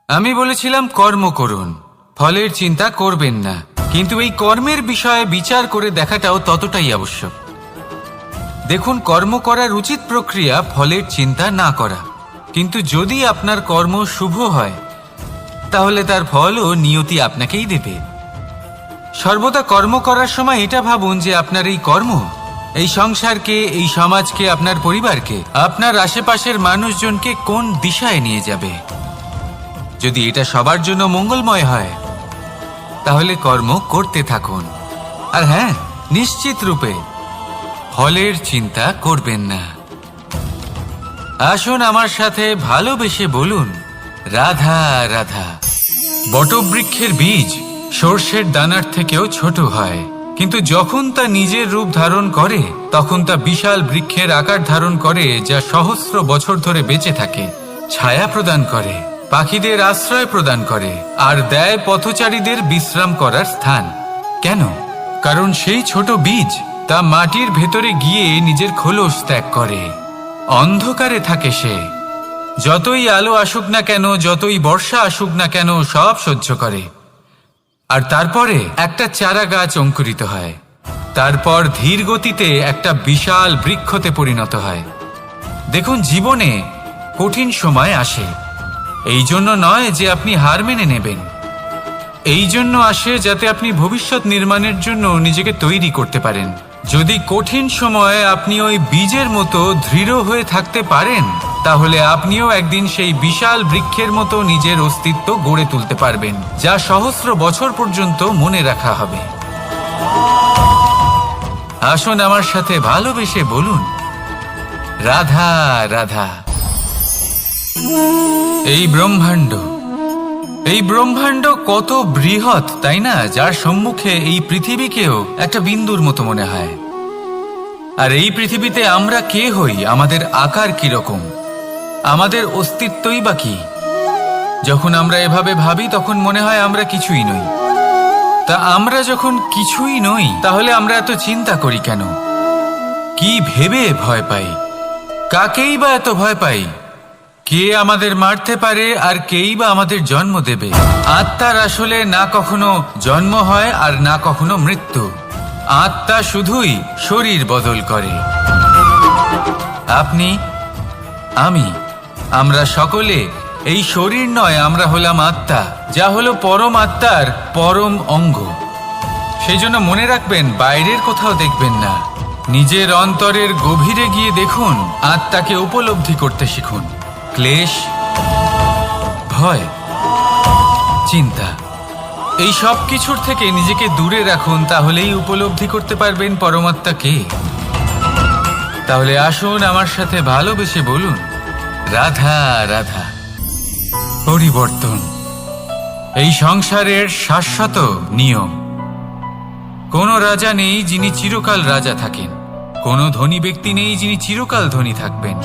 আমি বলেছিলাম কর্ম করুন, ফলের চিন্তা করবেন না, কিন্তু এই কর্মের বিষয়ে বিচার করে দেখাটাও ততটাই আবশ্যক। দেখুন, কর্ম করার উচিত প্রক্রিয়া ফলের চিন্তা না করা, কিন্তু যদি আপনার কর্ম শুভ হয় তাহলে তার ফলও নিয়তি আপনাকেই দেবে। সর্বদা কর্ম করার সময় এটা ভাবুন যে আপনার এই কর্ম এই সংসারকে, এই সমাজকে, আপনার পরিবারকে, আপনার আশেপাশের মানুষজনকে কোন দিশায় নিয়ে যাবে। যদি এটা সবার জন্য মঙ্গলময় হয় তাহলে কর্ম করতে থাকুন। আর হ্যাঁ, নিশ্চিত রূপে ফলের চিন্তা করবেন না। আসুন আমার সাথে ভালোবেসে বলুন, রাধা রাধা। বটবৃক্ষের বীজ সর্ষের দানার থেকেও ছোট হয়, কিন্তু যখন তা নিজের রূপ ধারণ করে তখন তা বিশাল বৃক্ষের আকার ধারণ করে, যা সহস্র বছর ধরে বেঁচে থাকে, ছায়া প্রদান করে, পাখিদের আশ্রয় প্রদান করে, আর দেয় পথচারীদের বিশ্রাম করার স্থান। কেন? কারণ সেই ছোট বীজ তা মাটির ভেতরে গিয়ে নিজের খোলস ত্যাগ করে। অন্ধকারে থাকে সে, যতই আলো আসুক না কেন, যতই বর্ষা আসুক না কেন, সব সহ্য করে। আর তারপরে একটা চারা গাছ অঙ্কুরিত হয়, তারপর ধীর গতিতে একটা বিশাল বৃক্ষতে পরিণত হয়। দেখুন, জীবনে কঠিন সময় আসে, এই জন্য নয় যে আপনি হার মেনে নেবেন, এই জন্য আসে যাতে আপনি ভবিষ্যৎ নির্মাণের জন্য নিজেকে তৈরি করতে পারেন। যদি কঠিন সময়ে আপনি ওই বীজের মতো দৃঢ় হয়ে থাকতে পারেন, তাহলে আপনিও একদিন সেই বিশাল বৃক্ষের মতো নিজের অস্তিত্ব গড়ে তুলতে পারবেন, যা সহস্র বছর পর্যন্ত মনে রাখা হবে। আসুন আমার সাথে ভালোবেসে বলুন, রাধা রাধা। এই ব্রহ্মাণ্ড কত বৃহৎ, তাই না? যার সম্মুখে এই পৃথিবীকেও একটা বিন্দুর মতো মনে হয়। আর এই পৃথিবীতে আমরা কে হই, আমাদের আকার কিরকম, আমাদের অস্তিত্বই বা কি? যখন আমরা এভাবে ভাবি তখন মনে হয় আমরা কিছুই নই। তা আমরা যখন কিছুই নই, তাহলে আমরা এত চিন্তা করি কেন? কি ভেবে ভয় পাই? কাকেই বা এত ভয় পাই? কে আমাদের মারতে পারে আর কেই বা আমাদের জন্ম দেবে? আত্মার আসলে না কখনো জন্ম হয় আর না কখনো মৃত্যু। আত্মা শুধুই শরীর বদল করে। আপনি, আমি, আমরা সকলে এই শরীর নয়, আমরা হলাম আত্মা, যা হলো পরম আত্মার পরম অঙ্গ। সেই জন্য মনে রাখবেন, বাইরের কোথাও দেখবেন না, নিজের অন্তরের গভীরে গিয়ে দেখুন, আত্মাকে উপলব্ধি করতে শিখুন। ক্লেশ, ভয়, চিন্তা, এই সব কিছুর থেকে নিজেকে দূরে রাখুন, তাহলেই উপলব্ধি করতে পারবেন পরমাত্মাকে। তাহলে আসুন আমার সাথে ভালোবেসে বলুন, রাধা রাধা। পরিবর্তন এই সংসারের শাশ্বত নিয়ম। কোনো রাজা নেই যিনি চিরকাল রাজা থাকেন, কোনো ধনী ব্যক্তি নেই যিনি চিরকাল ধনী থাকবেন।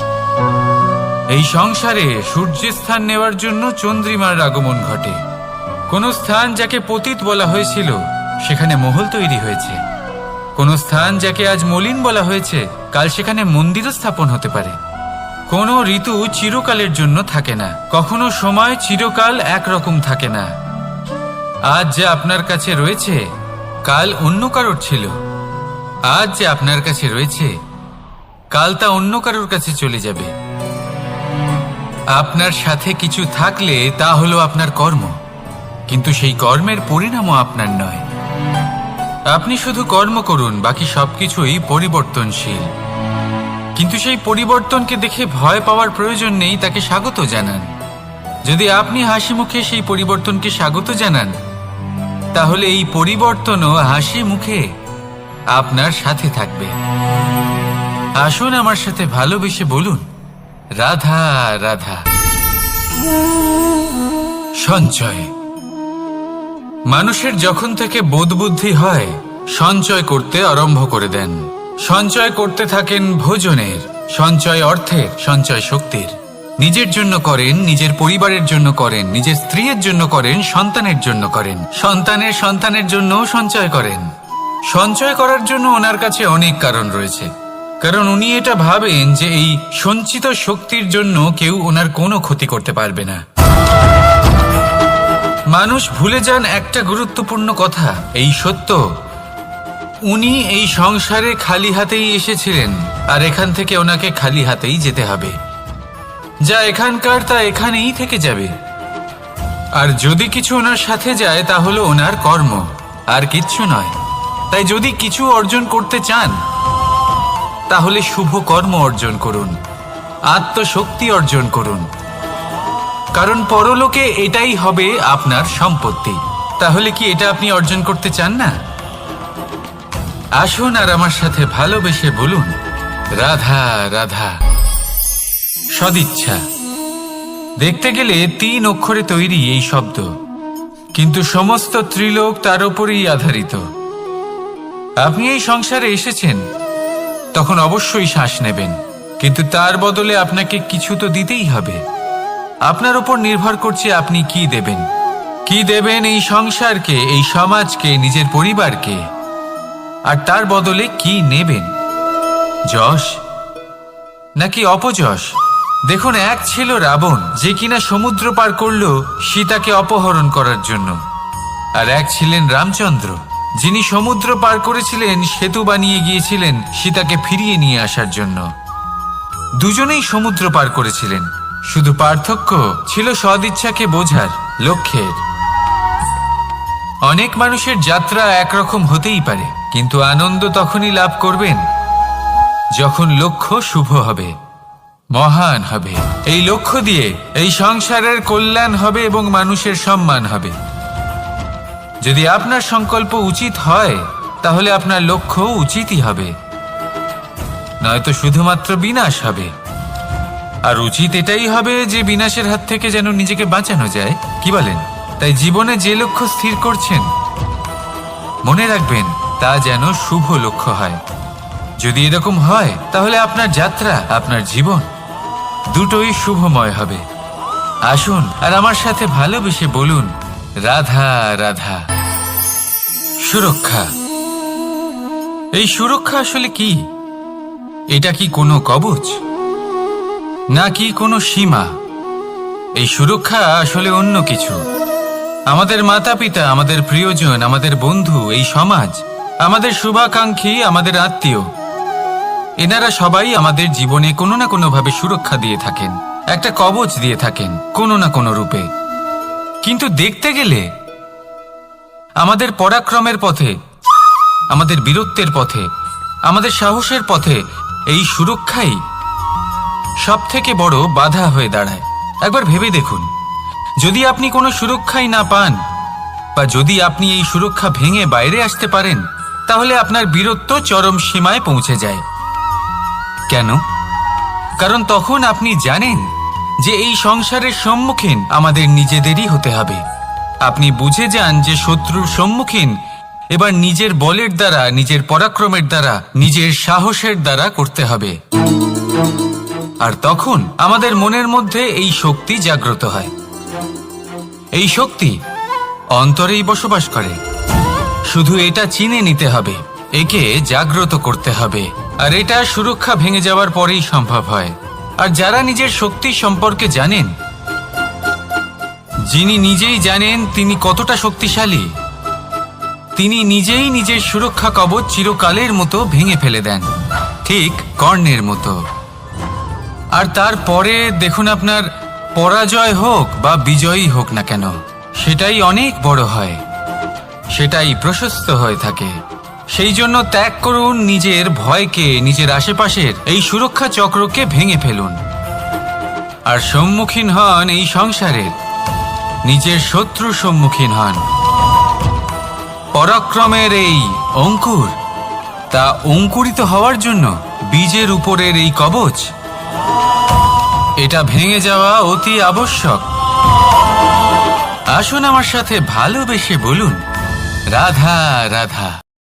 এই সংসারে সূর্যের স্থান নেওয়ার জন্য চন্দ্রিমার আগমন ঘটে। কোন স্থান যাকে পতিত বলা হয়েছিল সেখানে মহল তৈরি হয়েছে। কোন স্থান যাকে আজ মলিন বলা হয়েছে, কাল সেখানে মন্দিরও স্থাপন হতে পারে। কোনো ঋতু চিরকালের জন্য থাকে না, কখনো সময় চিরকাল একরকম থাকে না। আজ যে আপনার কাছে রয়েছে কাল অন্য কারোর ছিল, আজ যে আপনার কাছে রয়েছে কাল তা অন্য কারোর কাছে চলে যাবে। আপনার সাথে কিছু থাকলে তা হলো আপনার কর্ম, কিন্তু সেই কর্মের পরিণামও আপনার নয়। আপনি শুধু কর্ম করুন, বাকি সবকিছুই পরিবর্তনশীল। কিন্তু সেই পরিবর্তনকে দেখে ভয় পাওয়ার প্রয়োজন নেই, তাকে স্বাগত জানান। যদি আপনি হাসি মুখে সেই পরিবর্তনকে স্বাগত জানান, তাহলে এই পরিবর্তনও হাসি মুখে আপনার সাথে থাকবে। আসুন আমার সাথে ভালোবেসে বলুন, রাধা রাধা। সঞ্চয়। মানুষের যখন থেকে বোধ বুদ্ধি হয়, সঞ্চয় করতে আরম্ভ করে দেন। সঞ্চয় করতে থাকেন ভোজনের, সঞ্চয় অর্থের, সঞ্চয় শক্তির। নিজের জন্য করেন, নিজের পরিবারের জন্য করেন, নিজের স্ত্রীর জন্য করেন, সন্তানের জন্য করেন, সন্তানের সন্তানের জন্য সঞ্চয় করেন। সঞ্চয় করার জন্য ওনার কাছে অনেক কারণ রয়েছে, কারণ উনি এটা ভাবেন যে এই সঞ্চিত শক্তির জন্য কেউ ওনার কোনো ক্ষতি করতে পারবে না। মানুষ ভুলে যান একটা গুরুত্বপূর্ণ কথা, এই সত্য, উনি এই সংসারে খালি হাতেই এসেছিলেন, আর এখান থেকে ওনাকে খালি হাতেই যেতে হবে। যা এখানকার তা এখানেই থেকে যাবে। আর যদি কিছু ওনার সাথে যায় তা হলো ওনার কর্ম, আর কিচ্ছু নয়। তাই যদি কিছু অর্জন করতে চান, তাহলে শুভ কর্ম অর্জন করুন, আত্মশক্তি অর্জন করুন, কারণ পরলোকে এটাই হবে আপনার সম্পত্তি। তাহলে কি এটা আপনি অর্জন করতে চান না? আসুন আর আমার সাথে ভালোবেসে বলুন, রাধা রাধা। সদিচ্ছা। দেখতে গেলে 3 অক্ষরে তৈরি এই শব্দ, কিন্তু সমস্ত ত্রিলোক তার উপরেই আধারিত। আপনি এই সংসারে এসেছেন, তখন অবশ্যই শ্বাস নেবেন, কিন্তু তার বদলে আপনাকে কিছু তো দিতেই হবে। আপনার উপর নির্ভর করছে আপনি কি দেবেন। কি দেবেন এই সংসারকে, এই সমাজকে, নিজের পরিবারকে, আর তার বদলে কি নেবেন? যশ নাকি অপযশ? দেখুন, এক ছিল রাবণ, যে কিনা সমুদ্র পার করলো সীতাকে অপহরণ করার জন্য, আর এক ছিলেন রামচন্দ্র, যিনি সমুদ্র পার করেছিলেন, সেতু বানিয়ে গিয়েছিলেন সীতাকে ফিরিয়ে নিয়ে আসার জন্য। দুজনেই সমুদ্র পার করেছিলেন, শুধু পার্থক্য ছিল সদিচ্ছাকে বোঝার, লক্ষ্যের। অনেক মানুষের যাত্রা একরকম হতেই পারে, কিন্তু আনন্দ তখনই লাভ করবেন যখন লক্ষ্য শুভ হবে, মহান হবে। এই লক্ষ্য দিয়ে এই সংসারের কল্যাণ হবে এবং মানুষের সম্মান হবে। যদি আপনার সংকল্প উচিত হয়, তাহলে আপনার লক্ষ্য উচিতই হবে, নয়তো শুধুমাত্র বিনাশ হবে। আর উচিত এটাই হবে যে বিনাশের হাত থেকে যেন নিজেকে বাঁচানো যায়, কি বলেন? তাই জীবনে যে লক্ষ্য স্থির করছেন, মনে রাখবেন তা যেন শুভ লক্ষ্য হয়। যদি এরকম হয়, তাহলে আপনার যাত্রা, আপনার জীবন দুটোই শুভময় হবে। আসুন আর আমার সাথে ভালোবেসে বলুন, রাধা রাধা। সুরক্ষা। এই সুরক্ষা আসলে কি? এটা কি কোনো কবচ নাকি কোনো সীমা? এই সুরক্ষা আসলে অন্য কিছু। আমাদের মাতা পিতা, আমাদের প্রিয়জন, আমাদের বন্ধু, এই সমাজ, আমাদের শুভাকাঙ্ক্ষী, আমাদের আত্মীয়, এনারা সবাই আমাদের জীবনে কোনো না কোনোভাবে সুরক্ষা দিয়ে থাকেন, একটা কবচ দিয়ে থাকেন কোনো না কোনো রূপে। কিন্তু দেখতে গেলে আমাদের পরাক্রমের পথে, আমাদের বীরত্বের পথে, আমাদের সাহসের পথে এই সুরক্ষাই সব থেকে বড় বাধা হয়ে দাঁড়ায়। একবার ভেবে দেখুন, যদি আপনি কোনো সুরক্ষাই না পান, বা যদি আপনি এই সুরক্ষা ভেঙে বাইরে আসতে পারেন, তাহলে আপনার বীরত্ব চরম সীমায় পৌঁছে যায়। কেন? কারণ তখন আপনি জানেন যে এই সংসারের সম্মুখীন আমাদের নিজেদেরই হতে হবে। আপনি বুঝে যান যে শত্রুর সম্মুখীন এবার নিজের বলের দ্বারা, নিজের পরাক্রমের দ্বারা, নিজের সাহসের দ্বারা করতে হবে। আর তখন আমাদের মনের মধ্যে এই শক্তি জাগ্রত হয়। এই শক্তি অন্তরেই বসবাস করে, শুধু এটা চিনে নিতে হবে, একে জাগ্রত করতে হবে। আর এটা সুরক্ষা ভেঙে যাওয়ার পরেই সম্ভব হয়। আর যারা নিজের শক্তি সম্পর্কে জানেন, যিনি নিজেই জানেন তিনি কতটা শক্তিশালী, তিনি নিজেই নিজের সুরক্ষা কবচ চিরকালের মতো ভেঙে ফেলে দেন, ঠিক কর্ণের মতো। আর তারপরে দেখুন, আপনার পরাজয় হোক বা বিজয়ী হোক না কেন, সেটাই অনেক বড় হয়, সেটাই প্রশস্ত হয়ে থাকে। সেই জন্য ত্যাগ করুন নিজের ভয়কে, নিজের আশেপাশের এই সুরক্ষা চক্রকে ভেঙে ফেলুন আর সম্মুখীন হন এই সংসারের, নিজের শত্রুর সম্মুখীন হন। পরাক্রমের এই অঙ্কুর, তা অঙ্কুরিত হওয়ার জন্য বীজের উপরের এই কবচ, এটা ভেঙে যাওয়া অতি আবশ্যক। আসুন আমার সাথে ভালোবেসে বলুন, রাধা রাধা।